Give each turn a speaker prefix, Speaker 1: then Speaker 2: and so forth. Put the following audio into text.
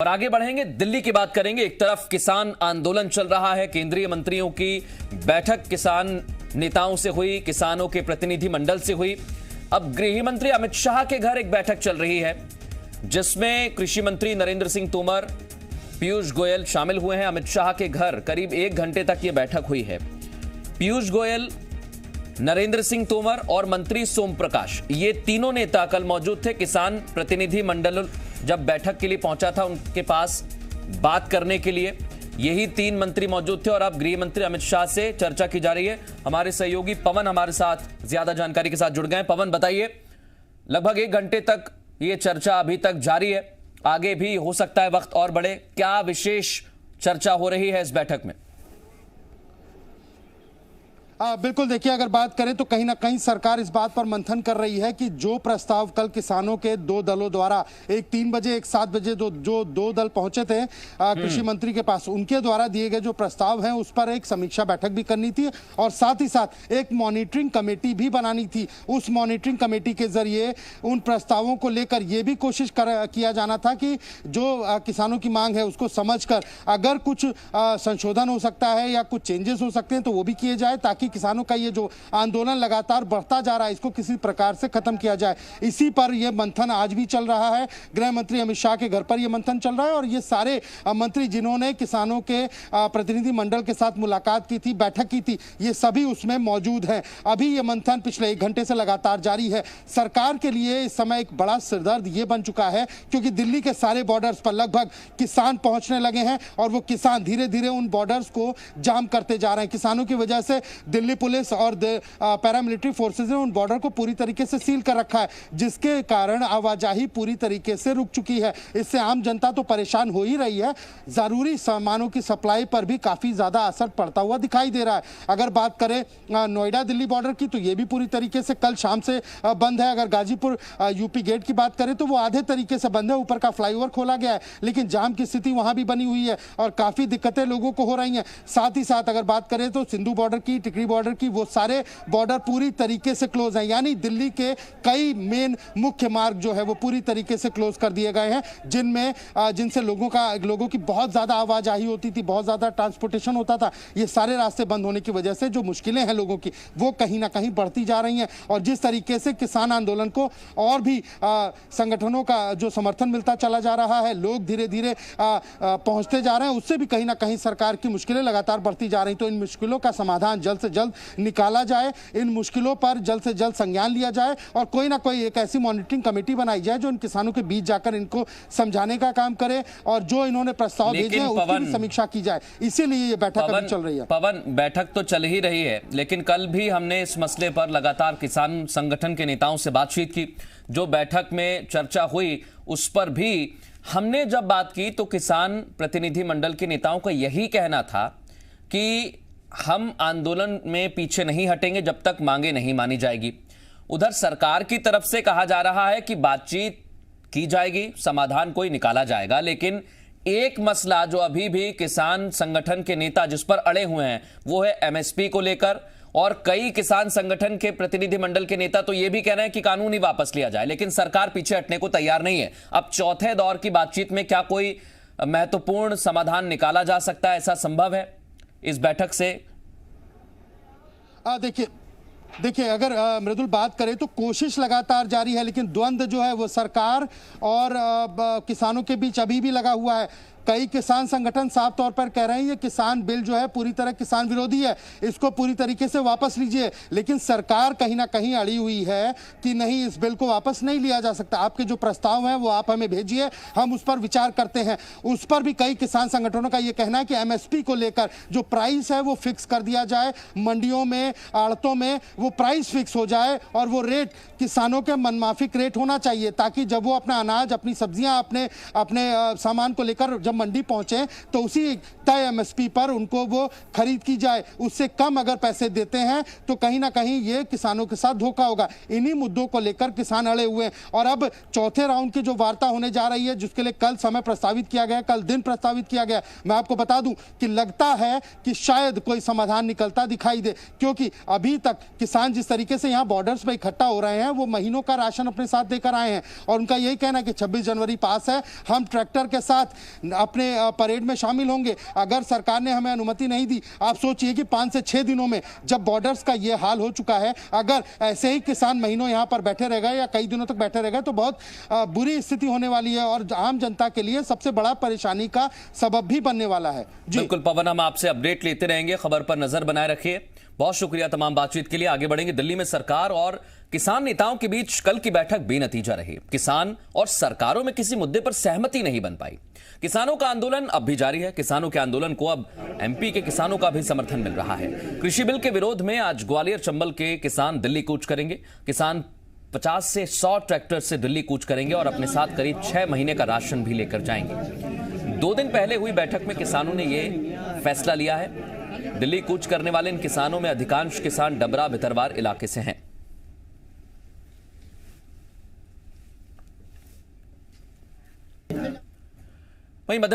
Speaker 1: और आगे बढ़ेंगे, दिल्ली की बात करेंगे। एक तरफ किसान आंदोलन चल रहा है, केंद्रीय मंत्रियों की बैठक किसान नेताओं से हुई, किसानों के प्रतिनिधि मंडल से हुई। अब गृह मंत्री अमित शाह के घर एक बैठक चल रही है जिसमें कृषि मंत्री नरेंद्र सिंह तोमर, पीयूष गोयल शामिल हुए हैं। अमित शाह के घर करीब 1 घंटे तक यह बैठक हुई है। पीयूष गोयल, नरेंद्र सिंह तोमर और मंत्री सोम प्रकाश, ये तीनों नेता कल मौजूद थे। किसान प्रतिनिधि मंडल जब बैठक के लिए पहुंचा था उनके पास बात करने के लिए, यही 3 मंत्री मौजूद थे। और अब गृह मंत्री अमित शाह से चर्चा की जा रही है। हमारे सहयोगी पवन हमारे साथ ज्यादा जानकारी के साथ जुड़ गए। पवन, बताइए, लगभग 1 घंटे तक ये चर्चा अभी तक जारी है, आगे भी हो सकता है वक्त और बढ़े। क्या विशेष चर्चा हो रही है इस बैठक में?
Speaker 2: बिल्कुल, देखिए, अगर बात करें तो कहीं ना कहीं सरकार इस बात पर मंथन कर रही है कि जो प्रस्ताव कल किसानों के 2 दलों द्वारा, एक 3 बजे एक 7 बजे जो 2 दल पहुंचे थे कृषि मंत्री के पास, उनके द्वारा दिए गए जो प्रस्ताव हैं उस पर एक समीक्षा बैठक भी करनी थी और साथ ही साथ एक मॉनिटरिंग कमेटी भी बनानी थी। उस मॉनिटरिंग कमेटी के जरिए उन प्रस्तावों को लेकर यह भी कोशिश किया जाना था कि जो किसानों की मांग है उसको समझकर अगर कुछ संशोधन हो सकता है या कुछ चेंजेस हो सकते हैं तो वो भी किए जाए, ताकि किसानों का ये जो आंदोलन लगातार बढ़ता जा रहा है इसको किसी प्रकार से खत्म किया जाए। इसी पर यह मंथन आज भी चल रहा है। गृह मंत्री अमित शाह के घर पर यह मंथन चल रहा है और ये सारे मंत्री जिन्होंने किसानों के प्रतिनिधि मंडल के साथ मुलाकात की थी, बैठक की थी, ये सभी उसमें मौजूद हैं। अभी ये मंथन पिछले 1 घंटे से लगातार जारी है। सरकार के लिए इस समय एक बड़ा सिरदर्द ये बन चुका है क्योंकि दिल्ली के सारे बॉर्डर्स पर लगभग किसान पहुंचने लगे हैं और वो किसान धीरे धीरे उन बॉर्डर्स को जाम करते जा रहे हैं। किसानों की वजह से दिल्ली पुलिस और पैरामिलिट्री फोर्सेस ने उन बॉर्डर को पूरी तरीके से सील कर रखा है, जिसके कारण आवाजाही पूरी तरीके से रुक चुकी है। इससे आम जनता तो परेशान हो ही रही है, जरूरी सामानों की सप्लाई पर भी काफी ज्यादा असर पड़ता हुआ दिखाई दे रहा है। अगर बात करें नोएडा दिल्ली बॉर्डर की तो यह भी पूरी तरीके से कल शाम से बंद है। अगर गाजीपुर यूपी गेट की बात करें तो वो आधे तरीके से बंद है, ऊपर का फ्लाईओवर खोला गया है, लेकिन जाम की स्थिति वहां भी बनी हुई है और काफी दिक्कतें लोगों को हो रही हैं। साथ ही साथ अगर बात करें तो सिंधु बॉर्डर की, टिकरी बॉर्डर की, वो सारे बॉर्डर पूरी तरीके से क्लोज हैं, यानी दिल्ली के कई मेन मुख्य मार्ग जो है वो पूरी तरीके से क्लोज कर दिए गए हैं, जिनसे लोगों की बहुत ज्यादा आवाजाही होती थी, बहुत ज्यादा ट्रांसपोर्टेशन होता था। ये सारे रास्ते बंद होने की वजह से जो मुश्किलें हैं लोगों की वो कहीं ना कहीं बढ़ती जा रही हैं और जिस तरीके से किसान आंदोलन को और भी संगठनों का जो समर्थन मिलता चला जा रहा है, लोग धीरे धीरे पहुंचते जा रहे हैं, उससे भी कहीं ना कहीं सरकार की मुश्किलें लगातार बढ़ती जा रही। तो इन मुश्किलों का समाधान जल्द से जल्द निकाला जाए, इन मुश्किलों पर जल्द से जल्द संज्ञान लिया जाए और कोई ना कोई एक ऐसी मॉनिटरिंग कमेटी बनाई जाए जो इन किसानों के बीच जाकर इनको समझाने का काम करे और जो इन्होंने प्रस्ताव भेजे हैं उसकी भी समीक्षा की जाए। इसीलिए ये बैठक अभी चल रही है।
Speaker 1: पवन, बैठक तो चल ही रही है, लेकिन कल भी हमने इस मसले पर लगातार किसान संगठन के नेताओं से बातचीत की। जो बैठक में चर्चा हुई उस पर भी हमने जब बात की तो किसान प्रतिनिधि मंडल के नेताओं का यही कहना था कि हम आंदोलन में पीछे नहीं हटेंगे जब तक मांगे नहीं मानी जाएगी। उधर सरकार की तरफ से कहा जा रहा है कि बातचीत की जाएगी, समाधान कोई निकाला जाएगा, लेकिन एक मसला जो अभी भी किसान संगठन के नेता जिस पर अड़े हुए हैं वो है एमएसपी को लेकर। और कई किसान संगठन के प्रतिनिधि मंडल के नेता तो यह भी कह रहे हैं कि कानून ही वापस लिया जाए, लेकिन सरकार पीछे हटने को तैयार नहीं है। अब चौथे दौर की बातचीत में क्या कोई महत्वपूर्ण समाधान निकाला जा सकता है? ऐसा संभव है इस बैठक से?
Speaker 2: देखिए, अगर मृदुल बात करें तो कोशिश लगातार जारी है, लेकिन द्वंद्व जो है वो सरकार और किसानों के बीच अभी भी लगा हुआ है। कई किसान संगठन साफ तौर पर कह रहे हैं ये किसान बिल जो है पूरी तरह किसान विरोधी है, इसको पूरी तरीके से वापस लीजिए, लेकिन सरकार कहीं ना कहीं अड़ी हुई है कि नहीं, इस बिल को वापस नहीं लिया जा सकता। आपके जो प्रस्ताव हैं वो आप हमें भेजिए, हम उस पर विचार करते हैं। उस पर भी कई किसान संगठनों का ये कहना है कि एमएसपी को लेकर जो प्राइस है वो फिक्स कर दिया जाए, मंडियों में, आड़तों में वो प्राइस फिक्स हो जाए और वो रेट किसानों के मनमाफिक रेट होना चाहिए, ताकि जब वो अपना अनाज, अपनी सब्जियां, अपने सामान को लेकर जब मंडी पहुंचे तो उसी तय एमएसपी पर उनको वो खरीद की जाए, उससे कम अगर पैसे देते हैं तो कहीं ना कहीं ये किसानों के साथ धोखा होगा। इन्हीं मुद्दों को लेकर किसान अड़े हुए हैं और अब चौथे राउंड की जो वार्ता होने जा रही है, जिसके लिए कल समय प्रस्तावित किया गया, कल दिन प्रस्तावित किया गया, मैं आपको बता दूं कि लगता है कि शायद कोई समाधान निकलता दिखाई दे, क्योंकि अभी तक किसान जिस तरीके से यहां बॉर्डर्स पे इकट्ठा हो रहे हैं, वो महीनों का राशन अपने साथ देकर आए हैं और उनका यही कहना है कि 26 जनवरी पास है, हम ट्रैक्टर के साथ अपने परेड में शामिल होंगे। अगर सरकार ने हमें अनुमति नहीं दी, आप सोचिए कि 5 से 6 दिनों में जब बॉर्डर्स का यह हाल हो चुका है, अगर ऐसे ही किसान महीनों यहां पर बैठे रह गए या कई दिनों तक बैठे रह गए तो बहुत बुरी स्थिति होने वाली है और आम जनता के लिए सबसे बड़ा परेशानी का सबब भी बनने वाला है।
Speaker 1: बिल्कुल पवन, हम आपसे अपडेट लेते रहेंगे, खबर पर नजर बनाए रखिए। बहुत शुक्रिया तमाम बातचीत के लिए। आगे बढ़ेंगे। दिल्ली में सरकार और किसान नेताओं के बीच कल की बैठक बेनतीजा रही। किसान और सरकारों में किसी मुद्दे पर सहमति नहीं बन पाई। किसानों का आंदोलन अब भी जारी है। किसानों के आंदोलन को अब एमपी के किसानों का भी समर्थन मिल रहा है। कृषि बिल के विरोध में आज ग्वालियर चंबल के किसान दिल्ली कूच करेंगे। किसान 50 से 100 ट्रैक्टर से दिल्ली कूच करेंगे और अपने साथ करीब 6 महीने का राशन भी लेकर जाएंगे। 2 दिन पहले हुई बैठक में किसानों ने यह फैसला लिया है। दिल्ली कूच करने वाले इन किसानों में अधिकांश किसान डबरा भितरवार इलाके से हैं। वहीं मध्य